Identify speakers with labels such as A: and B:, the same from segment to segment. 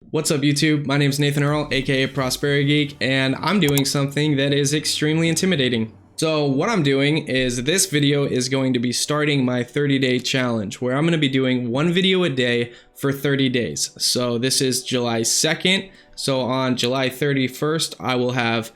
A: What's up YouTube? My name is Nathan Earl, aka ProsperiGeek, and I'm doing something that is extremely intimidating. So what I'm doing is this video is going to be starting my 30-day challenge where I'm going to be doing one video a day for 30 days. So this is July 2nd. So on July 31st, I will have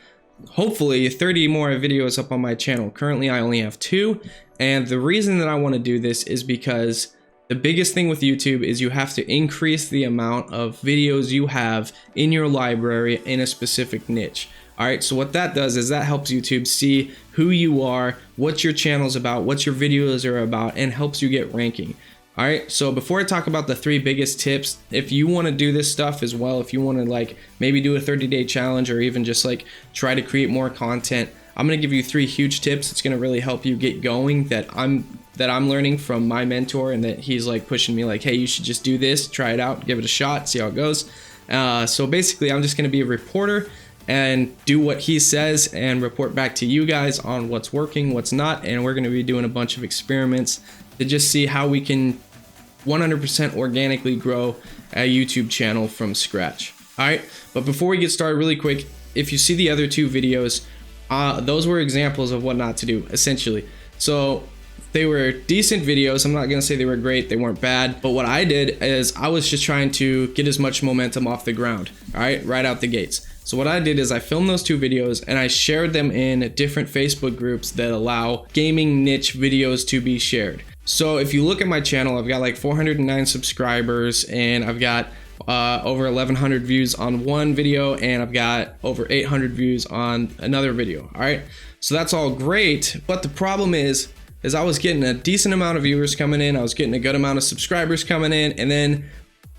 A: hopefully 30 more videos up on my channel. Currently, I only have 2. And the reason that I want to do this is because the biggest thing with YouTube is you have to increase the amount of videos you have in your library in a specific niche. All right, so what that does is that helps YouTube see who you are, what your channel's about, what your videos are about, and helps you get ranking. All right, so before I talk about the 3 biggest tips, if you want to do this stuff as well, if you want to like maybe do a 30-day challenge or even just like try to create more content, I'm going to give you 3 huge tips. It's going to really help you get going that I'm learning from my mentor, and that he's like pushing me like, hey, you should just do this, try it out, give it a shot, see how it goes. So basically I'm just going to be a reporter and do what he says and report back to you guys on what's working, what's not, and we're going to be doing a bunch of experiments to just see how we can 100% organically grow a YouTube channel from scratch. All right, but before we get started, really quick, if you see the other 2 videos, those were examples of what not to do, essentially. So they were decent videos. I'm not gonna say they were great, they weren't bad, but what I did is I was just trying to get as much momentum off the ground, all right out the gates. So what I did is I filmed those 2 videos and I shared them in different Facebook groups that allow gaming niche videos to be shared. So if you look at my channel, I've got like 409 subscribers and I've got over 1100 views on one video, and I've got over 800 views on another video. All right, so that's all great, but the problem is I was getting a decent amount of viewers coming in, I was getting a good amount of subscribers coming in, and then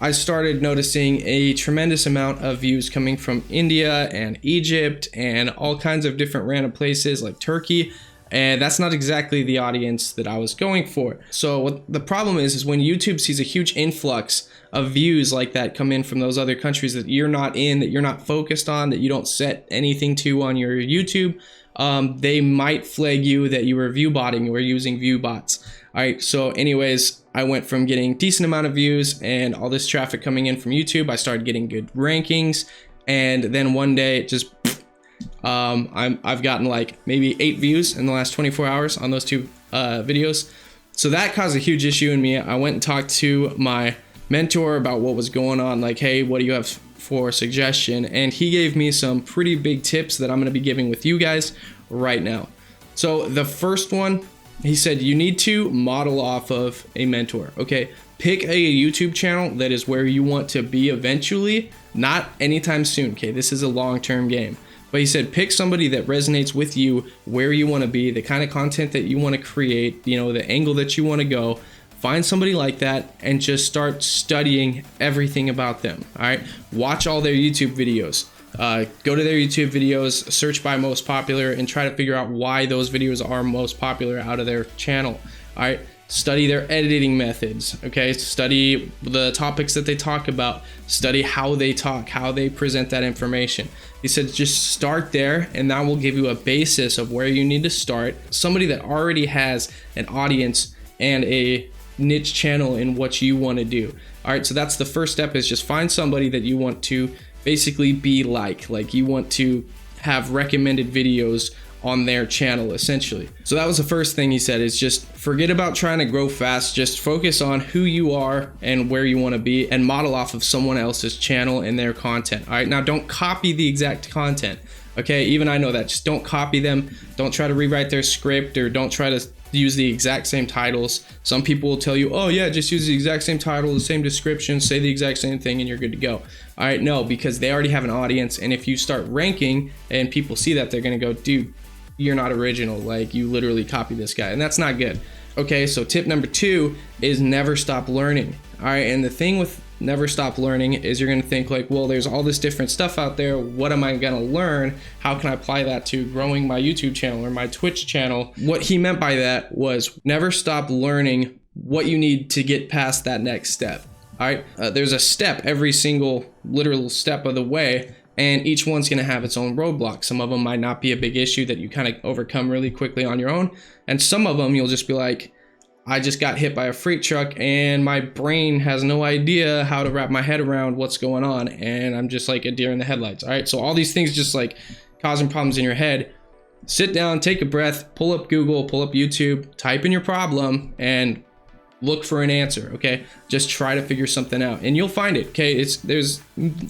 A: I started noticing a tremendous amount of views coming from India and Egypt and all kinds of different random places like Turkey. And that's not exactly the audience that I was going for. So what the problem is when YouTube sees a huge influx of views like that come in from those other countries that you're not in, that you're not focused on, that you don't set anything to on your YouTube, they might flag you that you were view botting or using view bots. All right, so anyways, I went from getting decent amount of views and all this traffic coming in from YouTube, I started getting good rankings, and then one day it just I've gotten like maybe 8 views in the last 24 hours on those 2 videos. So that caused a huge issue in me. I went and talked to my mentor about what was going on, like, hey, what do you have for suggestion? And he gave me some pretty big tips that I'm going to be giving with you guys right now. So the first one, he said you need to model off of a mentor. Okay, pick a YouTube channel that is where you want to be eventually, not anytime soon. Okay, this is a long-term game. But he said pick somebody that resonates with you, where you want to be, the kind of content that you want to create, you know, the angle that you want to go. Find somebody like that and just start studying everything about them. All right, watch all their YouTube videos. Go to their YouTube videos, search by most popular, and try to figure out why those videos are most popular out of their channel. All right, study their editing methods. Okay, study the topics that they talk about, study how they talk, how they present that information. He said just start there, and that will give you a basis of where you need to start. Somebody that already has an audience and a niche channel in what you want to do. All right, so that's the first step, is just find somebody that you want to basically be like you want to have recommended videos on their channel, essentially. So that was the first thing he said, is just forget about trying to grow fast. Just focus on who you are and where you want to be, and model off of someone else's channel and their content. All right, now don't copy the exact content. Okay, even I know that. Just don't copy them. Don't try to rewrite their script, or don't try to use the exact same titles. Some people will tell you, oh yeah, just use the exact same title, the same description, say the exact same thing, and you're good to go. All right, no, because they already have an audience, and if you start ranking and people see that, they're gonna go, dude, you're not original, like you literally copy this guy, and that's not good. Okay, so tip number 2 is never stop learning. All right, and the thing with never stop learning is you're gonna think like, well, there's all this different stuff out there, what am I gonna learn? How can I apply that to growing my YouTube channel or my Twitch channel? What he meant by that was never stop learning what you need to get past that next step. All right, there's a step every single literal step of the way, and each one's going to have its own roadblock. Some of them might not be a big issue that you kind of overcome really quickly on your own, and some of them you'll just be like, I just got hit by a freight truck and my brain has no idea how to wrap my head around what's going on, and I'm just like a deer in the headlights. All right, so all these things just like causing problems in your head. Sit down, take a breath, pull up Google, pull up YouTube, type in your problem and look for an answer. Okay, just try to figure something out and you'll find it. Okay, there's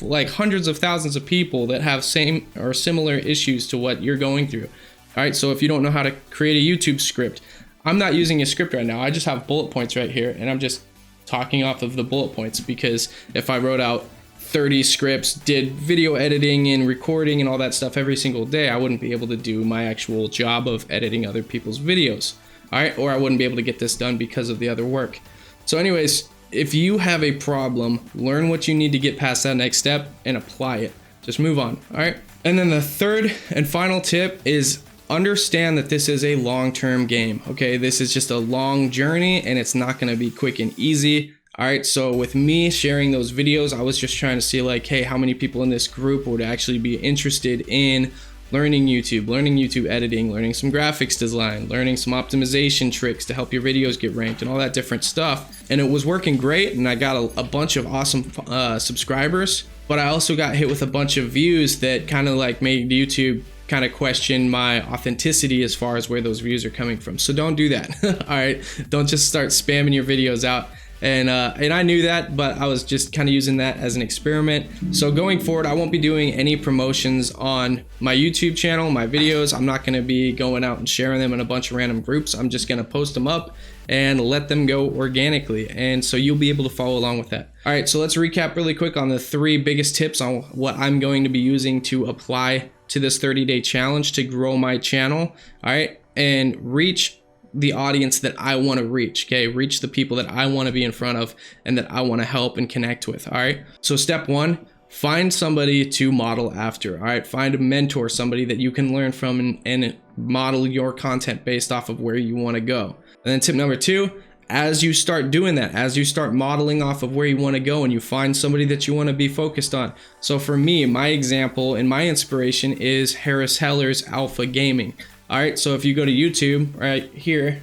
A: like hundreds of thousands of people that have same or similar issues to what you're going through. All right, so if you don't know how to create a YouTube script, I'm not using a script right now. I just have bullet points right here and I'm just talking off of the bullet points, because if I wrote out 30 scripts, did video editing and recording and all that stuff every single day, I wouldn't be able to do my actual job of editing other people's videos. All right, or I wouldn't be able to get this done because of the other work. So anyways, if you have a problem, learn what you need to get past that next step and apply it. Just move on. All right. And then the third and final tip is understand that this is a long-term game. Okay, this is just a long journey and it's not going to be quick and easy. All right, so with me sharing those videos, I was just trying to see like, hey, how many people in this group would actually be interested in learning YouTube editing, learning some graphics design, learning some optimization tricks to help your videos get ranked and all that different stuff. And it was working great and I got a bunch of awesome subscribers, but I also got hit with a bunch of views that kind of like made YouTube kind of question my authenticity as far as where those views are coming from. So don't do that. All right, don't just start spamming your videos out. And I knew that, but I was just kind of using that as an experiment. So going forward, I won't be doing any promotions on my YouTube channel, my videos. I'm not going to be going out and sharing them in a bunch of random groups. I'm just going to post them up and let them go organically. And so you'll be able to follow along with that. All right, so let's recap really quick on the 3 biggest tips on what I'm going to be using to apply to this 30-day challenge to grow my channel. All right, and reach the audience that I want to reach. Okay, reach the people that I want to be in front of and that I want to help and connect with. All right, so step 1, find somebody to model after. All right, find a mentor, somebody that you can learn from and model your content based off of where you want to go. And then tip number 2, as you start doing that, as you start modeling off of where you want to go and you find somebody that you want to be focused on. So for me, my example and my inspiration is Harris Heller's Alpha Gaming. All right, so if you go to YouTube right here,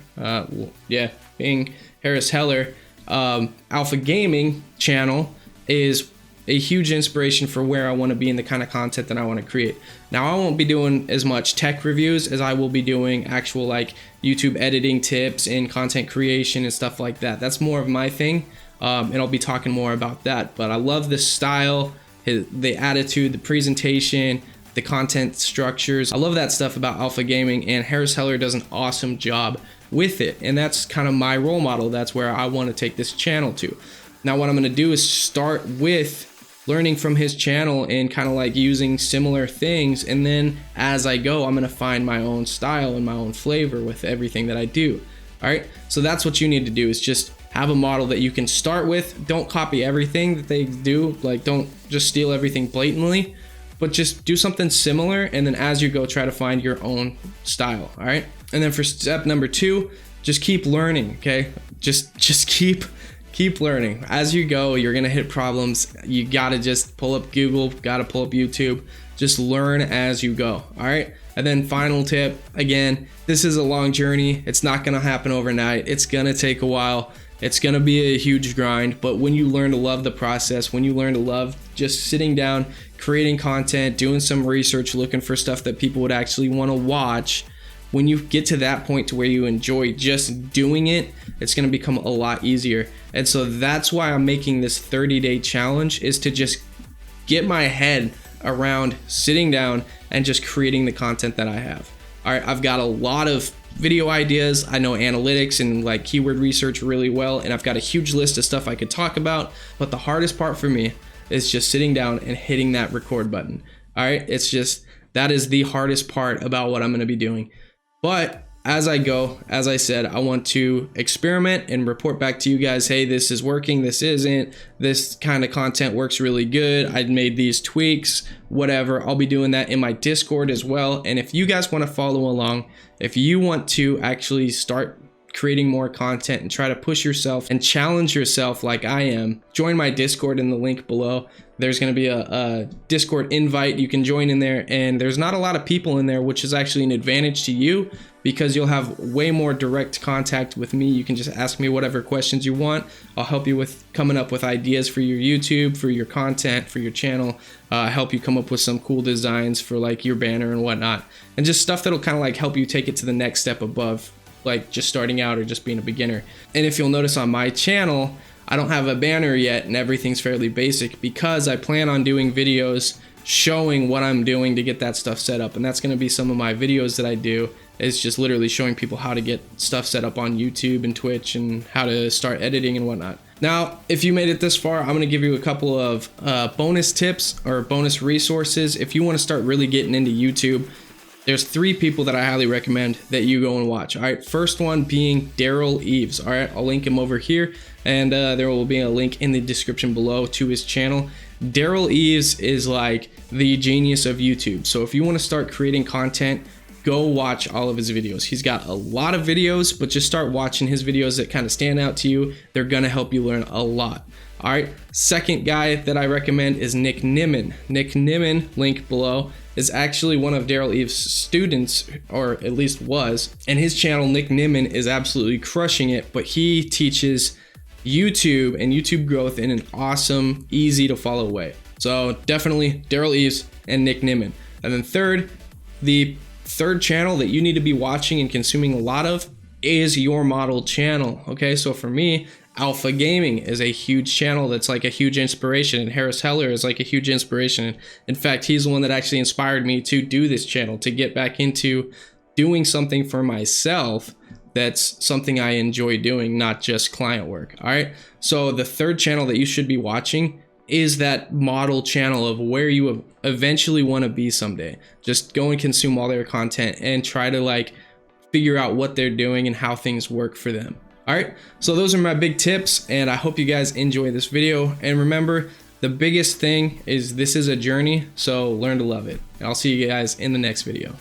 A: being Harris Heller, Alpha Gaming channel is a huge inspiration for where I want to be and the kind of content that I want to create. Now, I won't be doing as much tech reviews as I will be doing actual like YouTube editing tips and content creation and stuff like that. That's more of my thing, and I'll be talking more about that. But I love the style, the attitude, the presentation, the content structures. I love that stuff about Alpha Gaming, and Harris Heller does an awesome job with it. And that's kind of my role model. That's where I want to take this channel to. Now, what I'm going to do is start with learning from his channel and kind of like using similar things. And then as I go, I'm going to find my own style and my own flavor with everything that I do. All right. So that's what you need to do, is just have a model that you can start with. Don't copy everything that they do. Like, don't just steal everything blatantly, but just do something similar. And then as you go, try to find your own style. All right. And then for step number 2, just keep learning. Okay. Just keep learning as you go. You're going to hit problems. You got to just pull up Google, got to pull up YouTube, just learn as you go. All right. And then final tip, again, this is a long journey. It's not going to happen overnight. It's going to take a while. It's going to be a huge grind, but when you learn to love the process, when you learn to love just sitting down, creating content, doing some research, looking for stuff that people would actually want to watch, when you get to that point to where you enjoy just doing it, it's going to become a lot easier. And so that's why I'm making this 30-day challenge, is to just get my head around sitting down and just creating the content that I have. All right, I've got a lot of video ideas. I know analytics and like keyword research really well, and I've got a huge list of stuff I could talk about, but the hardest part for me is just sitting down and hitting that record button. All right, it's just, that is the hardest part about what I'm going to be doing. But as I go, as I said, I want to experiment and report back to you guys, hey, this is working, this isn't, this kind of content works really good, I made these tweaks, whatever. I'll be doing that in my Discord as well. And if you guys want to follow along, if you want to actually start creating more content and try to push yourself and challenge yourself like I am, join my Discord in the link below. There's going to be a Discord invite. You can join in there, and there's not a lot of people in there, which is actually an advantage to you because you'll have way more direct contact with me. You can just ask me whatever questions you want. I'll help you with coming up with ideas for your YouTube, for your content, for your channel, help you come up with some cool designs for like your banner and whatnot, and just stuff that'll kind of like help you take it to the next step above like just starting out or just being a beginner. And if you'll notice on my channel, I don't have a banner yet and everything's fairly basic because I plan on doing videos showing what I'm doing to get that stuff set up. And that's going to be some of my videos that I do, is just literally showing people how to get stuff set up on YouTube and Twitch and how to start editing and whatnot. Now, if you made it this far, I'm going to give you a couple of bonus tips or bonus resources. If you want to start really getting into YouTube, there's 3 people that I highly recommend that you go and watch. All right, first one being Daryl Eves. All right, I'll link him over here, and there will be a link in the description below to his channel. Daryl Eves is like the genius of YouTube. So if you want to start creating content, go watch all of his videos. He's got a lot of videos, but just start watching his videos that kind of stand out to you. They're gonna help you learn a lot. All right, second guy that I recommend is Nick Nimmin. Nick Nimmin, link below, is actually one of Daryl Eves' students, or at least was, and his channel, Nick Nimmin, is absolutely crushing it, but he teaches YouTube and YouTube growth in an awesome, easy to follow way. So definitely Daryl Eves and Nick Nimmin. And then third, the third channel that you need to be watching and consuming a lot of is your model channel. Okay, so for me, Alpha Gaming is a huge channel that's like a huge inspiration, and Harris Heller is like a huge inspiration. In fact, he's the one that actually inspired me to do this channel, to get back into doing something for myself that's something I enjoy doing, not just client work. All right, so the third channel that you should be watching is that model channel of where you eventually want to be someday. Just go and consume all their content and try to like figure out what they're doing and how things work for them. All right, so those are my big tips, and I hope you guys enjoy this video. And remember, the biggest thing is this is a journey, so learn to love it. And I'll see you guys in the next video.